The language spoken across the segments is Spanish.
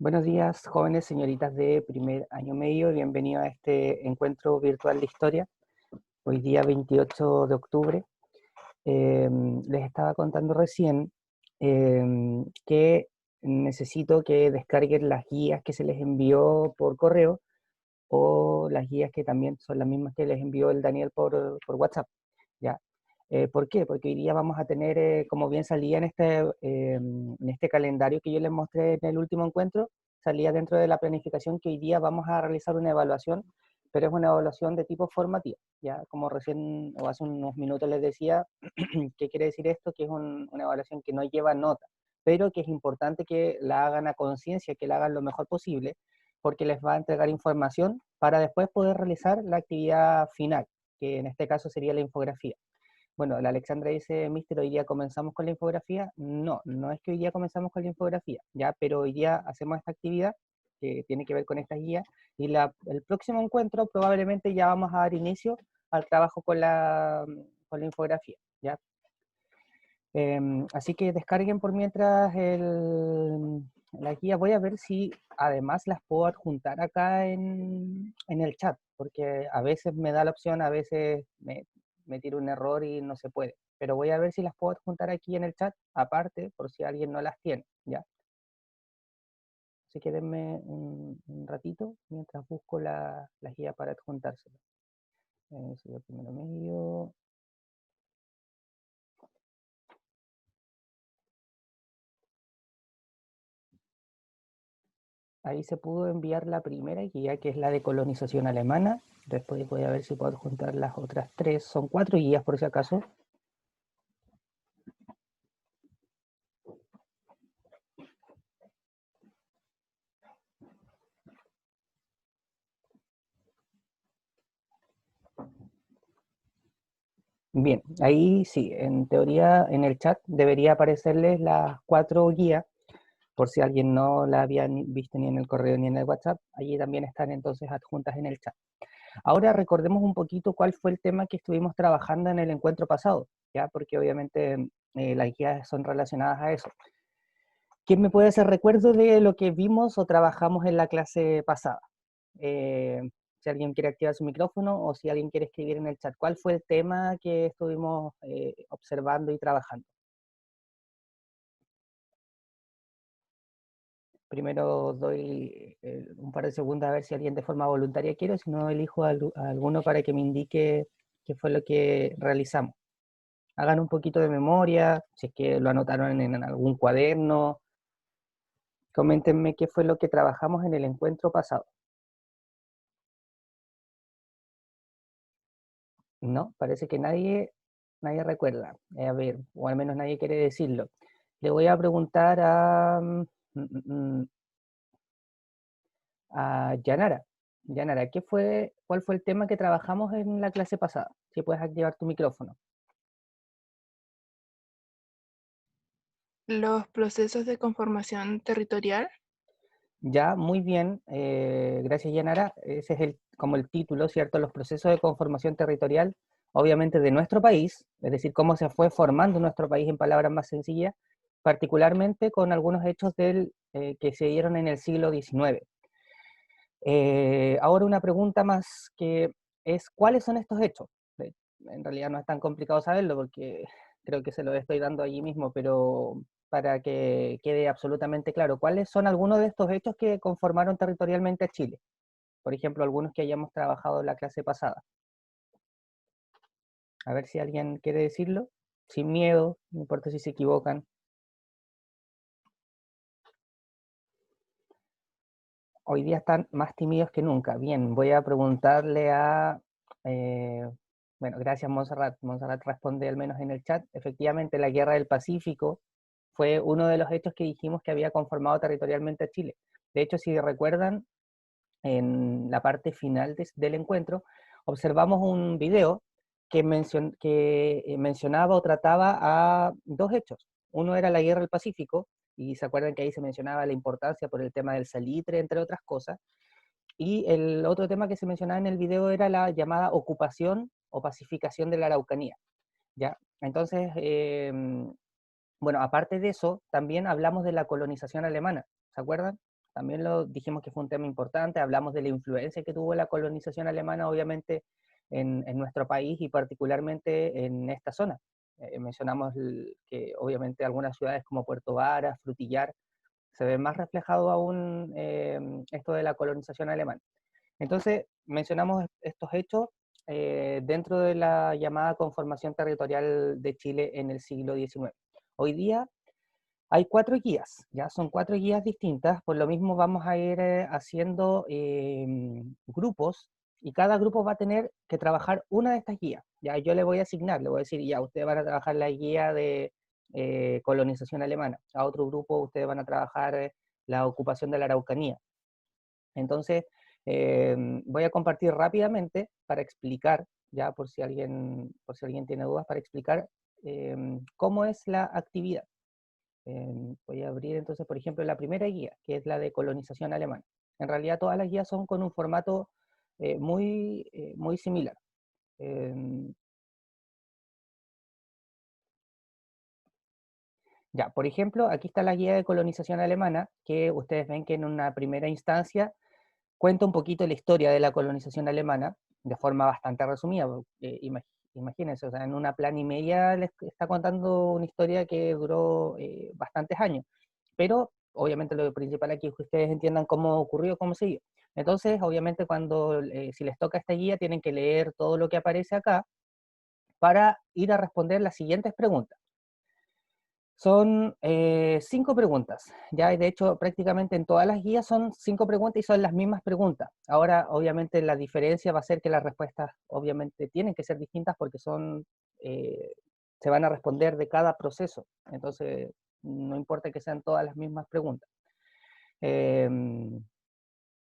Buenos días, jóvenes señoritas de primer año medio. Bienvenidos a este encuentro virtual de historia. Hoy día 28 de octubre. Les estaba contando recién que necesito que descarguen las guías que se les envió por correo o las guías que también son las mismas que les envió el Daniel por WhatsApp. ¿Ya? ¿Por qué? Porque hoy día vamos a tener, como bien salía en este calendario que yo les mostré en el último encuentro, salía dentro de la planificación que hoy día vamos a realizar una evaluación, pero es una evaluación de tipo formativa. Ya como recién o hace unos minutos les decía, ¿qué quiere decir esto? Que es una evaluación que no lleva nota, pero que es importante que la hagan a conciencia, que la hagan lo mejor posible, porque les va a entregar información para después poder realizar la actividad final, que en este caso sería la infografía. Bueno, la Alexandra dice, Mister, ¿hoy día comenzamos con la infografía? No, no es que hoy día comenzamos con la infografía, ya, pero hoy día hacemos esta actividad que tiene que ver con estas guías, y el próximo encuentro probablemente ya vamos a dar inicio al trabajo con la infografía, ¿ya? Así que descarguen por mientras la guía. Voy a ver si además las puedo adjuntar acá en el chat, porque a veces me da la opción, a veces me tira un error y no se puede. Pero voy a ver si las puedo adjuntar aquí en el chat, aparte, por si alguien no las tiene, ¿ya? Así que denme un ratito mientras busco la guía para adjuntársela. Sería primero medio. Ahí se pudo enviar la primera guía, que es la de colonización alemana. Después voy a ver si puedo juntar las otras tres. Son 4 guías por si acaso. Bien, ahí sí, en teoría en el chat debería aparecerles las 4 guías, por si alguien no la había visto ni en el correo ni en el WhatsApp. Allí también están entonces adjuntas en el chat. Ahora recordemos un poquito cuál fue el tema que estuvimos trabajando en el encuentro pasado, ¿ya? Porque obviamente las guías son relacionadas a eso. ¿Quién me puede hacer recuerdo de lo que vimos o trabajamos en la clase pasada? Eh, si alguien quiere activar su micrófono o si alguien quiere escribir en el chat, ¿cuál fue el tema que estuvimos observando y trabajando? Primero doy un par de segundos a ver si alguien de forma voluntaria quiere, si no elijo a alguno para que me indique qué fue lo que realizamos. Hagan un poquito de memoria, si es que lo anotaron en algún cuaderno. Coméntenme qué fue lo que trabajamos en el encuentro pasado. No, parece que nadie recuerda. A ver, o al menos nadie quiere decirlo. Le voy a preguntar a Yanara. Yanara, ¿cuál fue el tema que trabajamos en la clase pasada? Si puedes activar tu micrófono. Los procesos de conformación territorial. Ya, muy bien. Gracias, Yanara. Ese es como el título, ¿cierto? Los procesos de conformación territorial, obviamente de nuestro país, es decir, cómo se fue formando nuestro país en palabras más sencillas, particularmente con algunos hechos que se dieron en el siglo XIX. Ahora una pregunta más que es, ¿cuáles son estos hechos? En realidad no es tan complicado saberlo porque creo que se lo estoy dando allí mismo, pero para que quede absolutamente claro, ¿cuáles son algunos de estos hechos que conformaron territorialmente a Chile? Por ejemplo, algunos que hayamos trabajado en la clase pasada. A ver si alguien quiere decirlo, sin miedo, no importa si se equivocan. Hoy día están más tímidos que nunca. Bien, voy a preguntarle eh, bueno, gracias Montserrat. Montserrat responde al menos en el chat. Efectivamente, la Guerra del Pacífico fue uno de los hechos que dijimos que había conformado territorialmente a Chile. De hecho, si recuerdan, en la parte final del encuentro, observamos un video que mencionaba o trataba a dos hechos. Uno era la Guerra del Pacífico, y se acuerdan que ahí se mencionaba la importancia por el tema del salitre, entre otras cosas. Y el otro tema que se mencionaba en el video era la llamada ocupación o pacificación de la Araucanía, ¿ya? Entonces, bueno, aparte de eso, también hablamos de la colonización alemana, ¿se acuerdan? también lo dijimos que fue un tema importante, hablamos de la influencia que tuvo la colonización alemana, obviamente, en nuestro país y particularmente en esta zona. Mencionamos que obviamente algunas ciudades como Puerto Varas, Frutillar, se ve más reflejado aún esto de la colonización alemana. Entonces, mencionamos estos hechos dentro de la llamada conformación territorial de Chile en el siglo XIX. Hoy día hay 4 guías, ya son 4 guías distintas, por lo mismo vamos a ir haciendo grupos y cada grupo va a tener que trabajar una de estas guías. Ya yo le voy a asignar, le voy a decir, ya ustedes van a trabajar la guía de colonización alemana, a otro grupo ustedes van a trabajar la ocupación de la Araucanía. Entonces, voy a compartir rápidamente para explicar, ya por si alguien tiene dudas, para explicar cómo es la actividad. Voy a abrir entonces, por ejemplo, la primera guía, que es la de colonización alemana. En realidad todas las guías son con un formato muy similar. Ya, por ejemplo, aquí está la guía de colonización alemana, que ustedes ven que en una primera instancia cuenta un poquito la historia de la colonización alemana, de forma bastante resumida. Imagínense, o sea, en una plana y media les está contando una historia que duró bastantes años. Pero obviamente lo principal aquí es que ustedes entiendan cómo ocurrió, cómo se dio. Entonces, obviamente cuando, si les toca esta guía, tienen que leer todo lo que aparece acá para ir a responder las siguientes preguntas. Son 5 preguntas, ya de hecho prácticamente en todas las guías son 5 preguntas y son las mismas preguntas. Ahora obviamente la diferencia va a ser que las respuestas obviamente tienen que ser distintas porque se van a responder de cada proceso, entonces no importa que sean todas las mismas preguntas.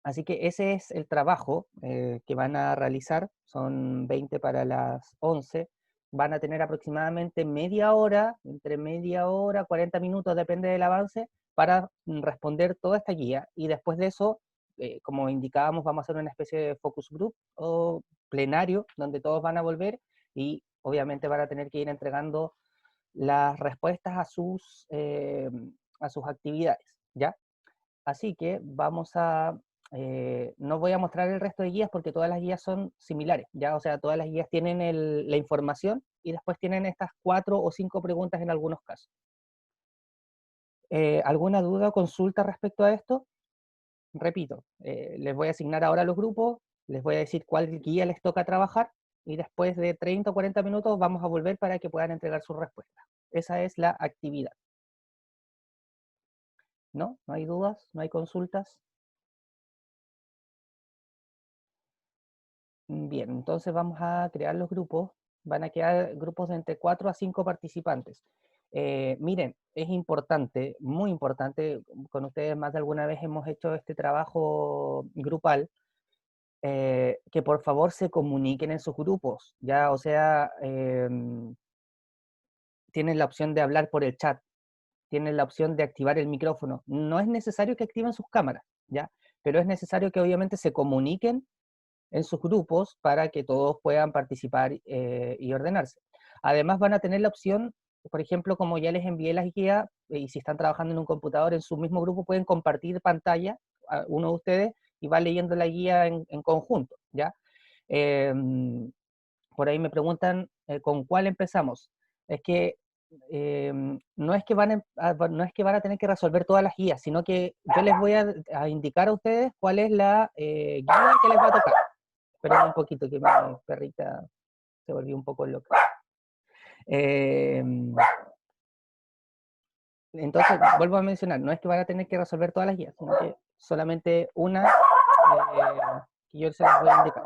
Así que ese es el trabajo que van a realizar, son 20 para las 11, van a tener aproximadamente media hora, entre media hora, 40 minutos, depende del avance, para responder toda esta guía, y después de eso, como indicábamos, vamos a hacer una especie de focus group o plenario, donde todos van a volver, y obviamente van a tener que ir entregando las respuestas a sus actividades, ¿ya? Así que vamos a, no voy a mostrar el resto de guías porque todas las guías son similares, ¿ya? O sea, todas las guías tienen la información y después tienen estas 4 o 5 preguntas en algunos casos. ¿Alguna duda o consulta respecto a esto? Repito, les voy a asignar ahora los grupos, les voy a decir cuál guía les toca trabajar y después de 30 o 40 minutos vamos a volver para que puedan entregar sus respuestas. Esa es la actividad. ¿No? ¿No hay dudas? ¿No hay consultas? Bien, entonces vamos a crear los grupos. Van a quedar grupos de entre 4 a 5 participantes. Miren, es importante, muy importante, con ustedes más de alguna vez hemos hecho este trabajo grupal, que por favor se comuniquen en sus grupos, ya, o sea, tienen la opción de hablar por el chat, tienen la opción de activar el micrófono. No es necesario que activen sus cámaras, ya, pero es necesario que obviamente se comuniquen en sus grupos para que todos puedan participar y ordenarse. Además van a tener la opción, por ejemplo, como ya les envié las guías, y si están trabajando en un computador en su mismo grupo, pueden compartir pantalla, a uno de ustedes, y va leyendo la guía en conjunto, ¿ya? Eh, por ahí me preguntan con cuál empezamos. Es que no es que no es que van a tener que resolver todas las guías, sino que yo les voy a indicar a ustedes cuál es la guía que les va a tocar. Esperen un poquito que mi perrita se volvió un poco loca. Eh, entonces, vuelvo a mencionar, no es que van a tener que resolver todas las guías, sino que solamente una que yo se las voy a indicar.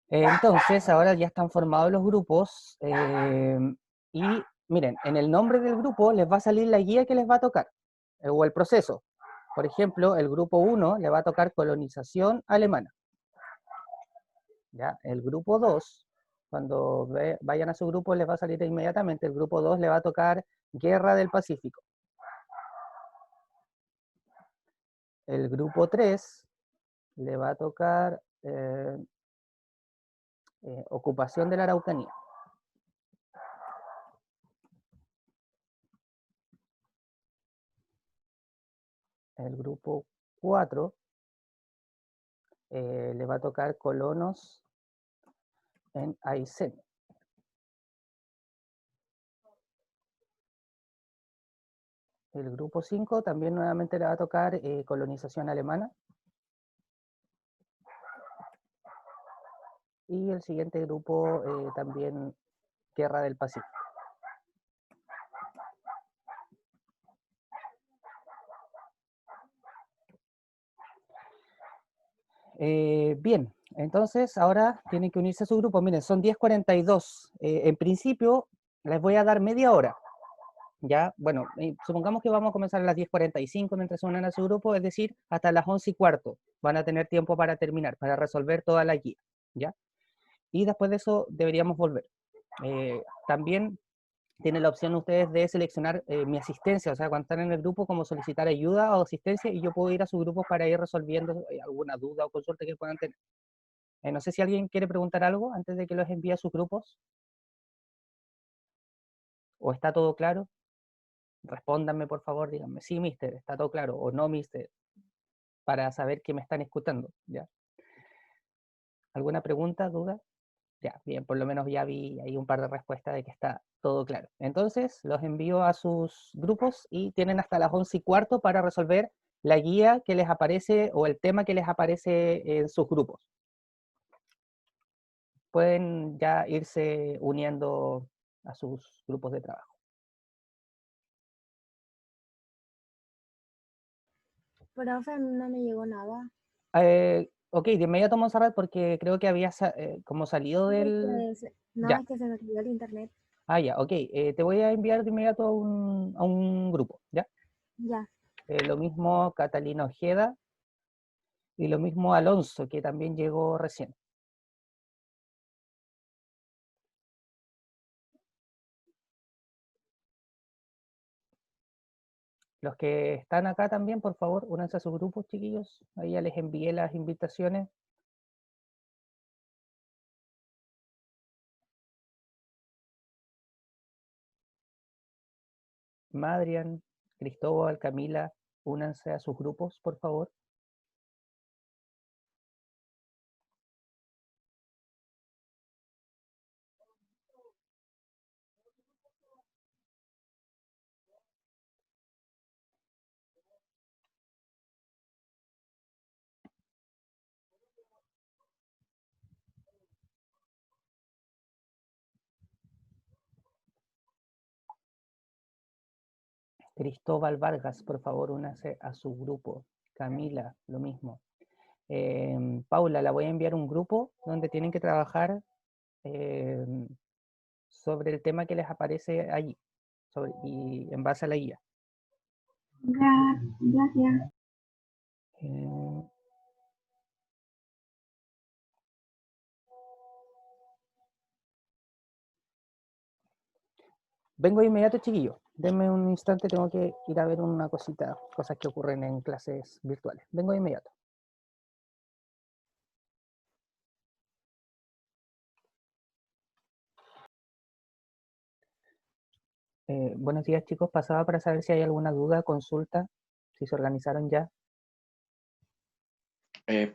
Entonces, ahora ya están formados los grupos y miren, en el nombre del grupo les va a salir la guía que les va a tocar, o el proceso. Por ejemplo, el grupo 1 le va a tocar colonización alemana. ¿Ya? El grupo 2, cuando vayan a su grupo, les va a salir inmediatamente. El grupo 2 le va a tocar Guerra del Pacífico. El grupo 3 le va a tocar ocupación de la Araucanía. el grupo 4 le va a tocar colonos en Aysén. El grupo 5 también nuevamente le va a tocar colonización alemana. Y el siguiente grupo también Guerra del Pacífico. Bien, entonces ahora tienen que unirse a su grupo. Miren, son 10:42. En principio les voy a dar media hora. Ya, bueno, supongamos que vamos a comenzar a las 10:45 mientras se unen a su grupo, es decir, hasta las 11:15 van a tener tiempo para terminar, para resolver toda la guía, ¿ya? Y después de eso deberíamos volver. También tienen la opción ustedes de seleccionar mi asistencia, o sea, cuando están en el grupo, como solicitar ayuda o asistencia, y yo puedo ir a su grupo para ir resolviendo alguna duda o consulta que puedan tener. No sé si alguien quiere preguntar algo antes de que los envíe a sus grupos. ¿O está todo claro? Respóndanme, por favor, díganme, sí, mister, está todo claro, o no, mister, para saber que me están escuchando, ¿ya? ¿Alguna pregunta, duda? Ya, bien, por lo menos ya vi ahí un par de respuestas de que está todo claro. Entonces, los envío a sus grupos y tienen hasta las 11:15 para resolver la guía que les aparece o el tema que les aparece en sus grupos. Pueden ya irse uniendo a sus grupos de trabajo. Profe, no me llegó nada. Ok, de inmediato Montserrat, porque creo que había como salido del... No, Ya. es que se me cayó el internet. Ah, ya, ok. Te voy a enviar de inmediato a un grupo, ¿ya? Ya. Lo mismo Catalina Ojeda y lo mismo Alonso, que también llegó recién. Los que están acá también, por favor, únanse a sus grupos, chiquillos. Ahí ya les envié las invitaciones. Madrian, Cristóbal, Camila, únanse a sus grupos, por favor. Cristóbal Vargas, por favor, únanse a su grupo. Camila, lo mismo. Paula, la voy a enviar un grupo donde tienen que trabajar sobre el tema que les aparece allí y en base a la guía. Gracias. Vengo de inmediato, chiquillo. Denme un instante, tengo que ir a ver una cosita, cosas que ocurren en clases virtuales. Vengo de inmediato. Buenos días, chicos. Pasaba para saber si hay alguna duda, consulta, si se organizaron ya.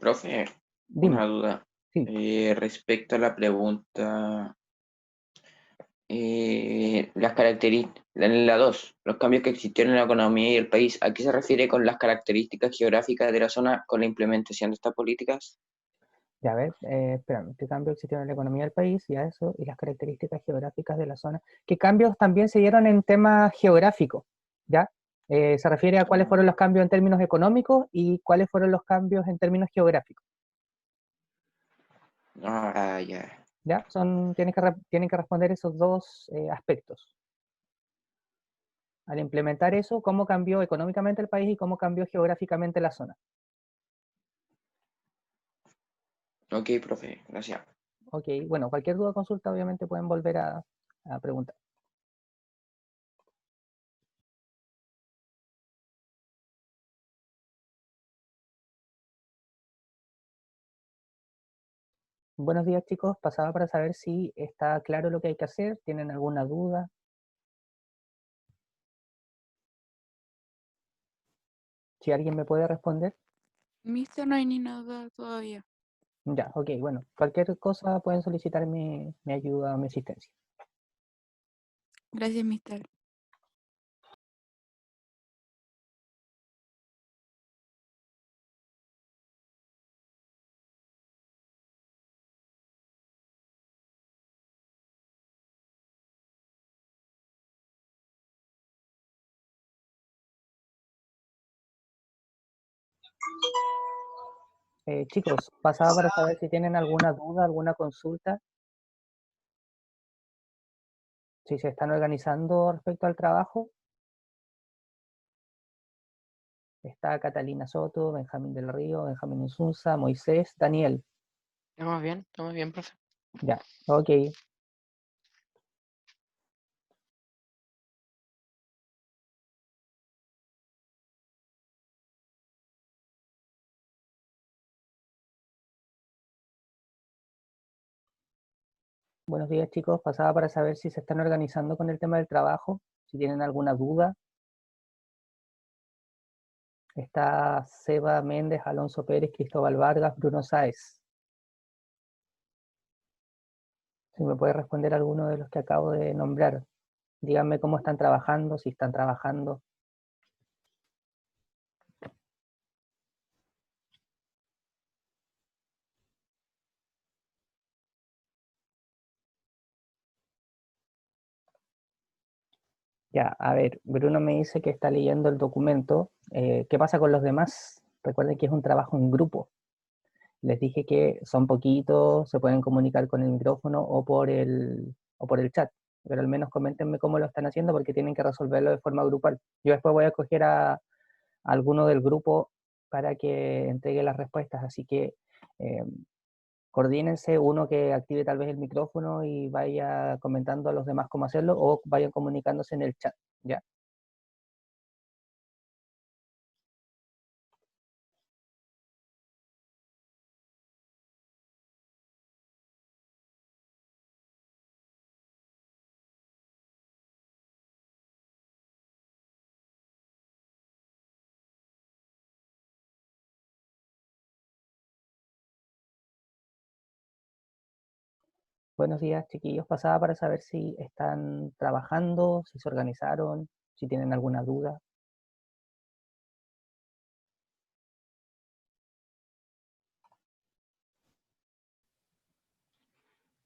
Profe, Dime. una duda. Sí. Respecto a la pregunta, las características, la 2, los cambios que existieron en la economía y el país, ¿a qué se refiere con las características geográficas de la zona con la implementación de estas políticas? Ya, a ver, espérame, ¿qué cambios existieron en la economía del país? Ya eso, y las características geográficas de la zona. ¿Qué cambios también se dieron en temas geográficos? ¿Ya? Se refiere a cuáles fueron los cambios en términos económicos y cuáles fueron los cambios en términos geográficos. Ah, ya. ¿Ya? Tienen que responder esos dos aspectos. Al implementar eso, ¿cómo cambió económicamente el país y cómo cambió geográficamente la zona? Ok, profe, gracias. Ok, bueno, cualquier duda o consulta obviamente pueden volver a preguntar. Buenos días, chicos. Pasaba para saber si está claro lo que hay que hacer. ¿Tienen alguna duda? Si alguien me puede responder. Mister, no hay ni nada todavía. Ya, ok, bueno. Cualquier cosa pueden solicitar mi ayuda o mi asistencia. Gracias, Mister. Chicos, pasaba para saber si tienen alguna duda, alguna consulta, si se están organizando respecto al trabajo. Está Catalina Soto, Benjamín del Río, Benjamín Insunza, Moisés, Daniel. Estamos bien, profe. Ya, ok. Buenos días, chicos. Pasaba para saber si se están organizando con el tema del trabajo, si tienen alguna duda. Está Seba Méndez, Alonso Pérez, Cristóbal Vargas, Bruno Sáez. Si me puede responder alguno de los que acabo de nombrar. Díganme cómo están trabajando, si están trabajando. Ya, a ver, Bruno me dice que está leyendo el documento. ¿Qué pasa con los demás? Recuerden que es un trabajo en grupo. Les dije que son poquitos, se pueden comunicar con el micrófono o por el chat. Pero al menos coméntenme cómo lo están haciendo porque tienen que resolverlo de forma grupal. Yo después voy a escoger a alguno del grupo para que entregue las respuestas. Así que coordínense, uno que active tal vez el micrófono y vaya comentando a los demás cómo hacerlo o vayan comunicándose en el chat, ¿ya? Buenos días, chiquillos. Pasaba para saber si están trabajando, si se organizaron, si tienen alguna duda.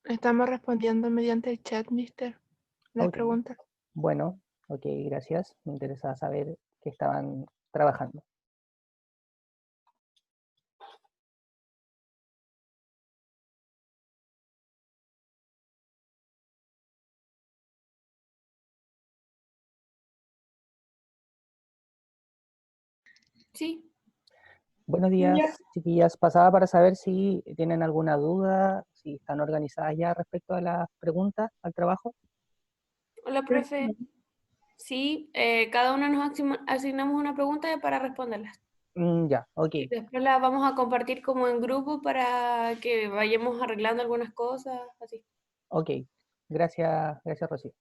Estamos respondiendo mediante el chat, Mister, las Ok. preguntas. Bueno, ok, gracias. Me interesaba saber que estaban trabajando. Sí, Buenos días, ya. chiquillas. Pasaba para saber si tienen alguna duda, si están organizadas ya respecto a las preguntas al trabajo. Hola, profe. Sí, cada uno nos asignamos una pregunta para responderlas. Ya, ok, Y después las vamos a compartir como en grupo para que vayamos arreglando algunas cosas, así. ok. Gracias, gracias, Rocío.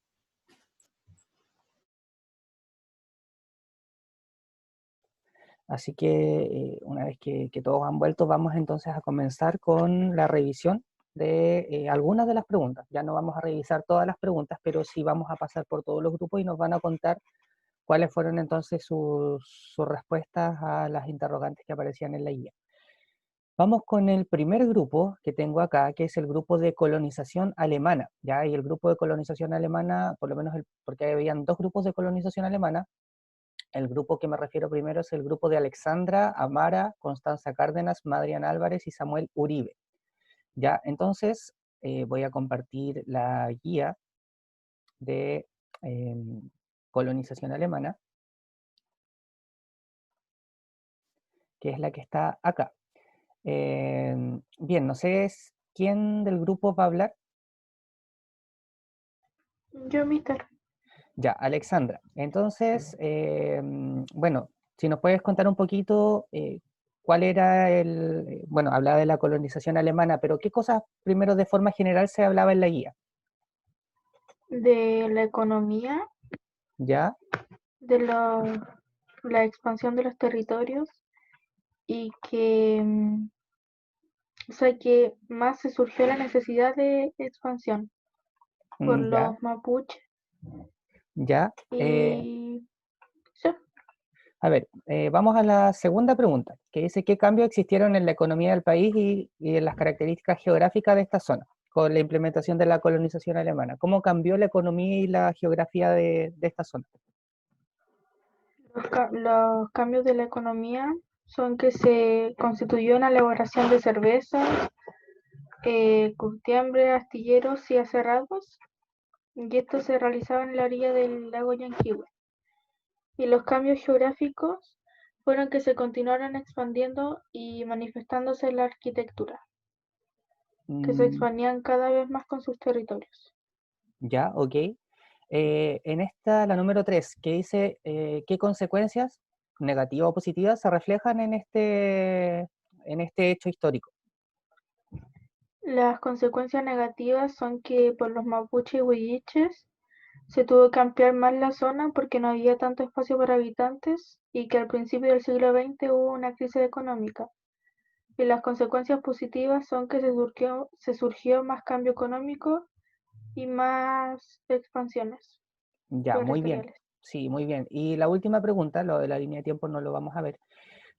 Así que una vez que todos han vuelto, vamos entonces a comenzar con la revisión de algunas de las preguntas. Ya no vamos a revisar todas las preguntas, pero sí vamos a pasar por todos los grupos y nos van a contar cuáles fueron entonces sus respuestas a las interrogantes que aparecían en la guía. Vamos con el primer grupo que tengo acá, que es el grupo de colonización alemana. ¿Ya? Y el grupo de colonización alemana, por lo menos porque habían dos grupos de colonización alemana. El grupo que me refiero primero es el grupo de Alexandra, Amara, Constanza Cárdenas, Madrian Álvarez y Samuel Uribe. Ya, entonces voy a compartir la guía de colonización alemana, que es la que está acá. Bien, no sé quién del grupo va a hablar. Yo, Mister. Ya, Alexandra. Entonces, bueno, si nos puedes contar un poquito cuál era bueno, hablaba de la colonización alemana, pero ¿qué cosas primero de forma general se hablaba en la guía? De la economía, ¿Ya? de los la expansión de los territorios y que, o sea, que más se surgió la necesidad de expansión por Ya, los mapuches ya. y sí, A ver, vamos a la segunda pregunta, que dice qué cambios existieron en la economía del país y en las características geográficas de esta zona con la implementación de la colonización alemana. ¿Cómo cambió la economía y la geografía de esta zona? los cambios de la economía son que se constituyó una elaboración de cervezas, curtiembre, astilleros y aserrados, y esto se realizaba en la orilla del lago Yanquihue. Y los cambios geográficos fueron que se continuaron expandiendo y manifestándose en la arquitectura, que se Mm, expandían cada vez más con sus territorios. ya, ok. En esta, la número 3, que dice qué consecuencias, negativas o positivas, se reflejan en este hecho histórico. Las consecuencias negativas son que por los mapuches y huilliches se tuvo que ampliar más la zona porque no había tanto espacio para habitantes y que al principio del siglo XX hubo una crisis económica. Y las consecuencias positivas son que se surgió más cambio económico y más expansiones Ya, muy bien. territoriales. Sí, muy bien. Y la última pregunta, lo de la línea de tiempo no lo vamos a ver.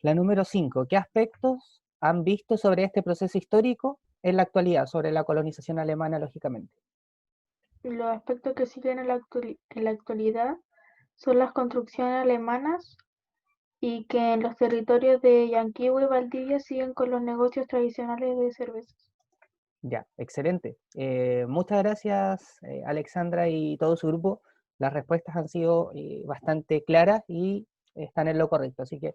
La número 5, ¿qué aspectos han visto sobre este proceso histórico en la actualidad, sobre la colonización alemana, lógicamente? Y los aspectos que siguen en la actualidad son las construcciones alemanas y que en los territorios de Yanquihue y Valdivia siguen con los negocios tradicionales de cervezas. Ya, excelente. Muchas gracias, Alexandra y todo su grupo. Las respuestas han sido bastante claras y están en lo correcto. Así que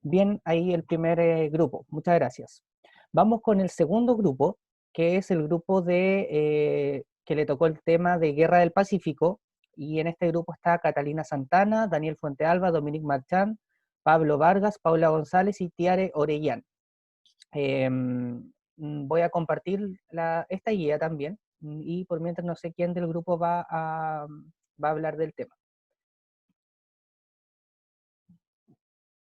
bien ahí el primer grupo. Muchas gracias. Vamos con el segundo grupo, que es el grupo que le tocó el tema de Guerra del Pacífico. Y en este grupo está Catalina Santana, Daniel Fuentealba, Dominique Marchand, Pablo Vargas, Paula González y Tiare Orellán. Voy a compartir esta guía también y por mientras no sé quién del grupo va a hablar del tema.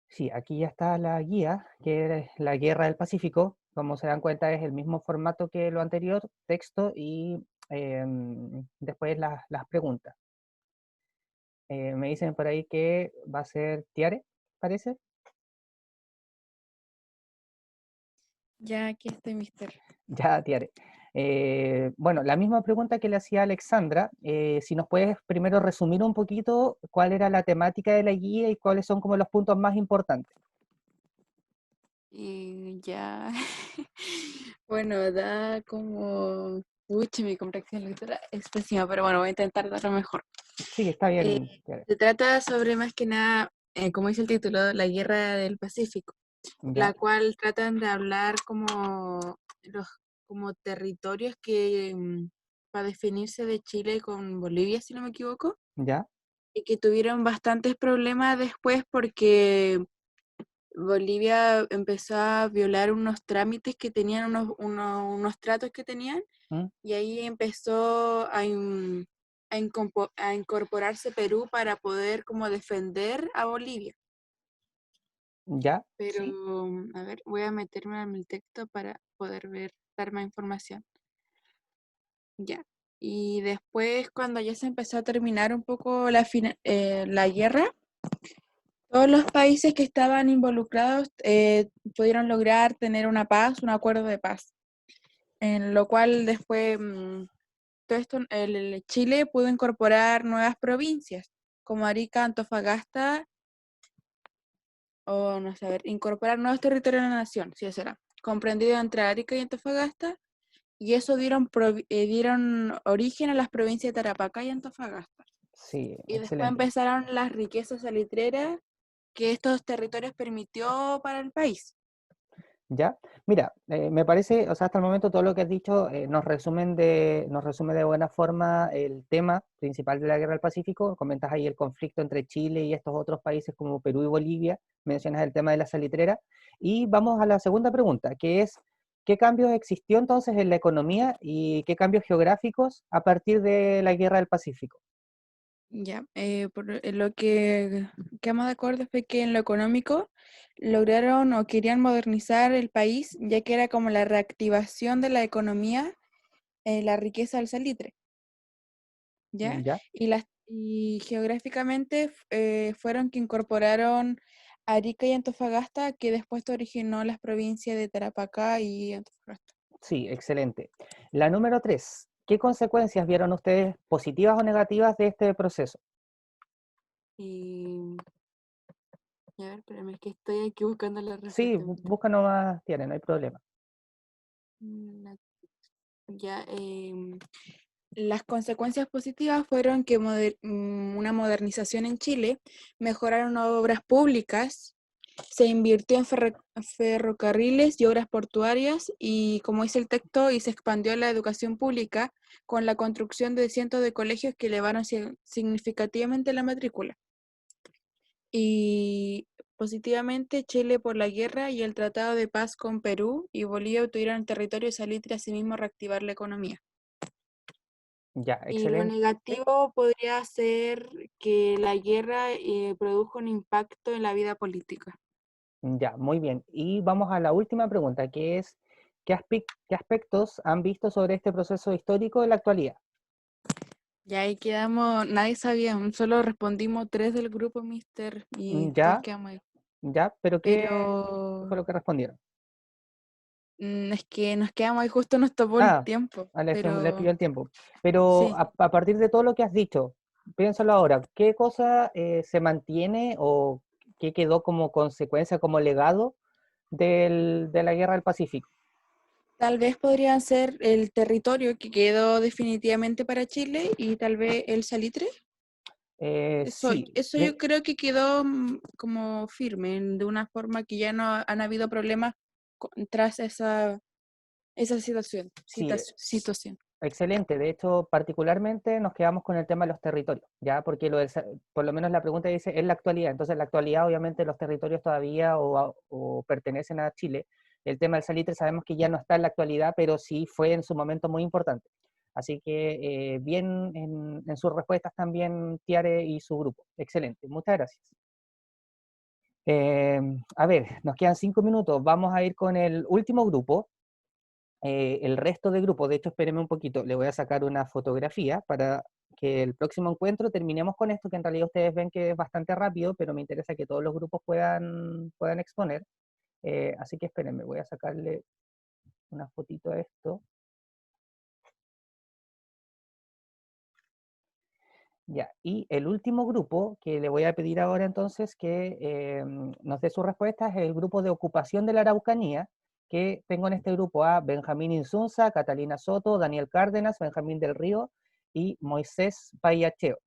Sí, aquí ya está la guía, que es la Guerra del Pacífico. Como se dan cuenta es el mismo formato que lo anterior, texto y después las preguntas. Me dicen por ahí que va a ser Tiare, parece. Ya aquí estoy, mister. Ya, Tiare. Bueno, la misma pregunta que le hacía a Alexandra, si nos puedes primero resumir un poquito cuál era la temática de la guía y cuáles son como los puntos más importantes. Y ya, bueno, da como, pucha, mi comprensión lectora es pésima, pero bueno, voy a intentar dar lo mejor. Sí, está bien, Tiare. Se trata sobre más que nada, como dice el título, la Guerra del Pacífico, Ya, la cual tratan de hablar como los como territorios que para definirse de Chile con Bolivia, si no me equivoco, ya, y que tuvieron bastantes problemas después porque Bolivia empezó a violar unos trámites que tenían, unos tratos que tenían, ¿mm? y ahí empezó a incorporarse Perú para poder como defender a Bolivia. Ya, Pero, sí, a ver, voy a meterme en el texto para poder dar más información. Ya. Y después, cuando ya se empezó a terminar un poco la guerra, todos los países que estaban involucrados pudieron lograr tener una paz, un acuerdo de paz, en lo cual después todo esto, el Chile pudo incorporar nuevas provincias, como Arica, Antofagasta, o no sé, a ver, incorporar nuevos territorios de la nación, si eso era, comprendido entre Arica y Antofagasta, y eso dieron origen a las provincias de Tarapacá y Antofagasta. sí, Y después excelente. empezaron las riquezas salitreras que estos territorios permitió para el país. Ya, mira, me parece, o sea, hasta el momento todo lo que has dicho nos resume de buena forma el tema principal de la Guerra del Pacífico. Comentas ahí el conflicto entre Chile y estos otros países como Perú y Bolivia, mencionas el tema de la salitrera, y vamos a la segunda pregunta, que es, ¿qué cambios existió entonces en la economía y qué cambios geográficos a partir de la Guerra del Pacífico? Ya, lo que quedamos de acuerdo fue que en lo económico lograron o querían modernizar el país, ya que era como la reactivación de la economía, la riqueza del salitre, ¿ya? ¿Ya? Y geográficamente fueron que incorporaron Arica y Antofagasta, que después originó las provincias de Tarapacá y Antofagasta. Sí, excelente. La número 3. ¿Qué consecuencias vieron ustedes, positivas o negativas, de este proceso? Y, a ver, espérame, es que estoy aquí buscando la Sí, respuesta. busca nomás, tiene, no hay problema. La- Ya, las consecuencias positivas fueron que una modernización en Chile, mejoraron obras públicas, se invirtió en ferrocarriles y obras portuarias y, como dice el texto, y se expandió la educación pública con la construcción de cientos de colegios que elevaron significativamente la matrícula. Y positivamente, Chile, por la guerra y el Tratado de Paz con Perú y Bolivia, obtuvieron el territorio salitre y asimismo reactivar la economía. Ya, Y lo excelente. negativo podría ser que la guerra produjo un impacto en la vida política. Ya, muy bien. Y vamos a la última pregunta, que es, ¿qué aspectos han visto sobre este proceso histórico en la actualidad? Y ahí quedamos, nadie sabía, solo respondimos 3 del grupo Mister y todos Ya, quedamos ahí. ya, pero ¿qué fue Pero lo que respondieron? es que nos quedamos ahí, justo nos topó el Ah, tiempo, le pero pidió el tiempo. Pero sí. a partir de todo lo que has dicho, piénsalo ahora, ¿qué cosa se mantiene o qué quedó como consecuencia, como legado de la Guerra del Pacífico? Tal vez podría ser el territorio que quedó definitivamente para Chile y tal vez el salitre. Sí, Eso yo creo que quedó como firme, de una forma que ya no han habido problemas tras esa sí, situación. excelente. De hecho, particularmente nos quedamos con el tema de los territorios, ¿ya? Porque por lo menos la pregunta dice en la actualidad. Entonces, en la actualidad, obviamente, los territorios todavía o pertenecen a Chile. El tema del salitre sabemos que ya no está en la actualidad, pero sí fue en su momento muy importante. Así que bien en sus respuestas también, Tiare y su grupo. Excelente, muchas gracias. A ver, nos quedan 5 minutos. Vamos a ir con el último grupo. El resto de grupos, de hecho, espérenme un poquito, le voy a sacar una fotografía para que el próximo encuentro terminemos con esto, que en realidad ustedes ven que es bastante rápido, pero me interesa que todos los grupos puedan exponer. Así que espérenme, voy a sacarle una fotito a esto. Ya, y el último grupo que le voy a pedir ahora entonces que nos dé su respuesta es el grupo de ocupación de la Araucanía, que tengo en este grupo a Benjamín Insunza, Catalina Soto, Daniel Cárdenas, Benjamín del Río y Moisés Payacheo.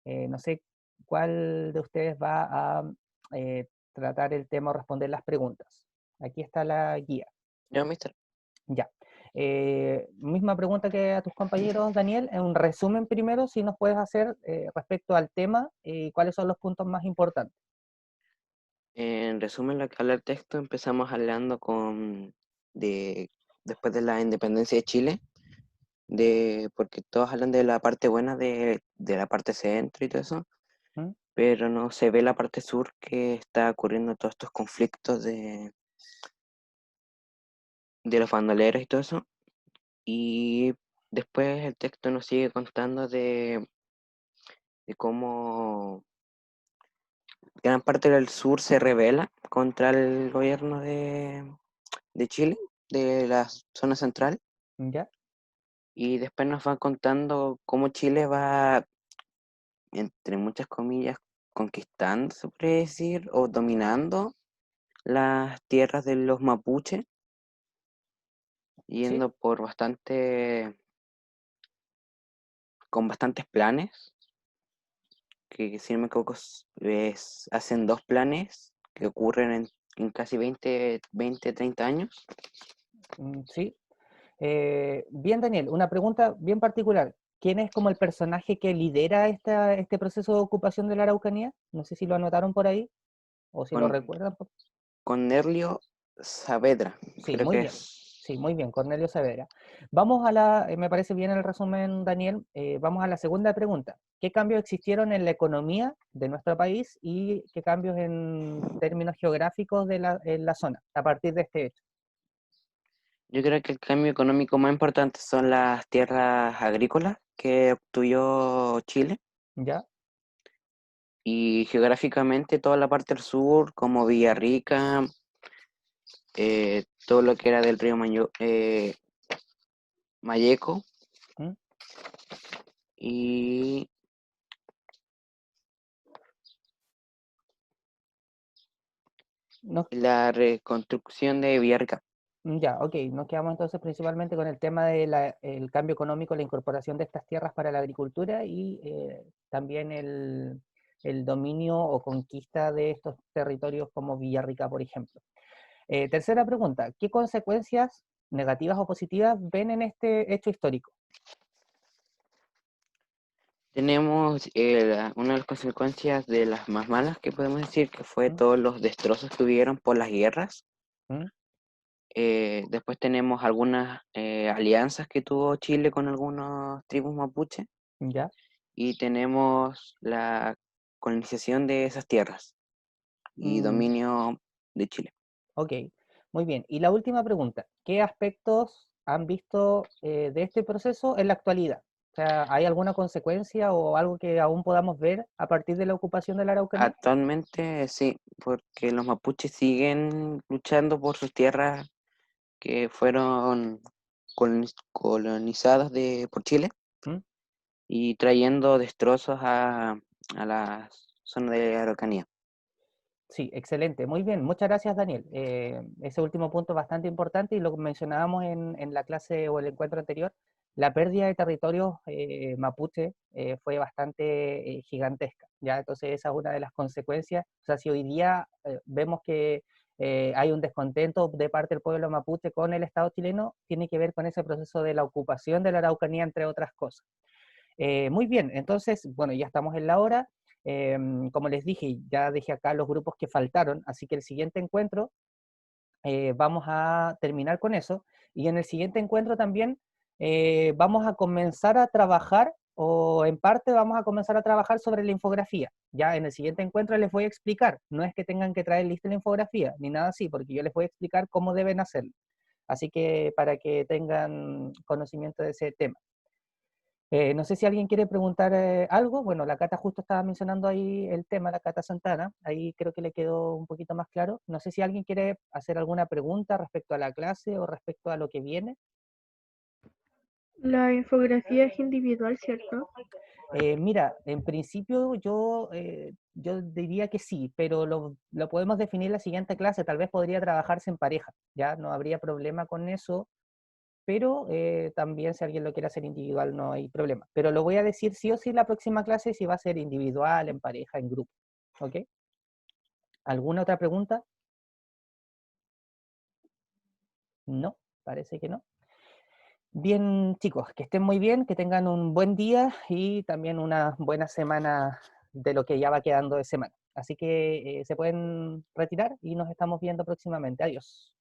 No sé cuál de ustedes va a tratar el tema o responder las preguntas. Aquí está la guía. Yo, mister. Ya. Misma pregunta que a tus compañeros, Daniel. En un resumen primero, si nos puedes hacer respecto al tema y cuáles son los puntos más importantes. En resumen, lo que habla el texto, empezamos hablando después de la independencia de Chile, porque todos hablan de la parte buena de la parte centro y todo eso, ¿Mm? pero no se ve la parte sur que está ocurriendo todos estos conflictos de los bandoleros y todo eso. Y después el texto nos sigue contando de cómo gran parte del sur se rebela contra el gobierno de Chile, de la zona central, ¿Ya? y después nos van contando cómo Chile va, entre muchas comillas, conquistando, se puede decir, o dominando las tierras de los mapuches, ¿Sí? yendo con bastantes planes, que si no me equivoco hacen 2 planes que ocurren en casi 30 años. Sí. Bien, Daniel, una pregunta bien particular. ¿Quién es como el personaje que lidera este proceso de ocupación de la Araucanía? No sé si lo anotaron por ahí o si lo con, recuerdan. con Nerlio Saavedra, Sí, creo muy que bien. es. Sí, muy bien, Cornelio Saavedra. Vamos a la, me parece bien el resumen, Daniel. Vamos a la segunda pregunta. ¿Qué cambios existieron en la economía de nuestro país y qué cambios en términos geográficos en la zona a partir de este hecho? Yo creo que el cambio económico más importante son las tierras agrícolas que obtuvo Chile ¿Ya? y geográficamente toda la parte del sur como Villarrica, todo lo que era del río Mayeco ¿Mm? y Nos- la reconstrucción de Villarrica. Ya, ok, nos quedamos entonces principalmente con el tema del cambio económico, la incorporación de estas tierras para la agricultura y también el dominio o conquista de estos territorios como Villarrica, por ejemplo. Tercera pregunta, ¿qué consecuencias negativas o positivas ven en este hecho histórico? Tenemos una de las consecuencias de las más malas que podemos decir que fue ¿Mm? todos los destrozos que hubieron por las guerras. ¿Mm? Después tenemos algunas alianzas que tuvo Chile con algunas tribus mapuche ¿Ya? y tenemos la colonización de esas tierras y Mm, dominio de Chile. ok, muy bien. Y la última pregunta, ¿qué aspectos han visto de este proceso en la actualidad? O sea, ¿hay alguna consecuencia o algo que aún podamos ver a partir de la ocupación de la Araucanía? Actualmente sí, porque los mapuches siguen luchando por sus tierras que fueron colonizadas por Chile ¿Mm? y trayendo destrozos a la zona de Araucanía. Sí, excelente, muy bien, muchas gracias Daniel. Ese último punto es bastante importante y lo mencionábamos en la clase o el encuentro anterior, la pérdida de territorios mapuche fue bastante gigantesca, ¿ya? Entonces esa es una de las consecuencias, o sea, si hoy día vemos que hay un descontento de parte del pueblo mapuche con el Estado chileno, tiene que ver con ese proceso de la ocupación de la Araucanía, entre otras cosas. Muy bien, entonces, bueno, ya estamos en la hora. Como les dije, ya dejé acá los grupos que faltaron, así que el siguiente encuentro vamos a terminar con eso. Y en el siguiente encuentro también vamos a comenzar a trabajar, o en parte vamos a comenzar a trabajar sobre la infografía. Ya en el siguiente encuentro les voy a explicar, no es que tengan que traer lista la infografía, ni nada así, porque yo les voy a explicar cómo deben hacerlo. Así que para que tengan conocimiento de ese tema. No sé si alguien quiere preguntar algo. Bueno, la Cata justo estaba mencionando ahí el tema, la Cata Santana. Ahí creo que le quedó un poquito más claro. No sé si alguien quiere hacer alguna pregunta respecto a la clase o respecto a lo que viene. La infografía es individual, ¿cierto? Mira, en principio yo diría que sí, pero lo podemos definir en la siguiente clase. Tal vez podría trabajarse en pareja, ya no habría problema con eso. Pero también si alguien lo quiere hacer individual no hay problema. Pero lo voy a decir sí o sí en la próxima clase si va a ser individual, en pareja, en grupo. ¿Ok? ¿Alguna otra pregunta? No, parece que no. Bien, chicos, que estén muy bien, que tengan un buen día y también una buena semana de lo que ya va quedando de semana. Así que se pueden retirar y nos estamos viendo próximamente. Adiós.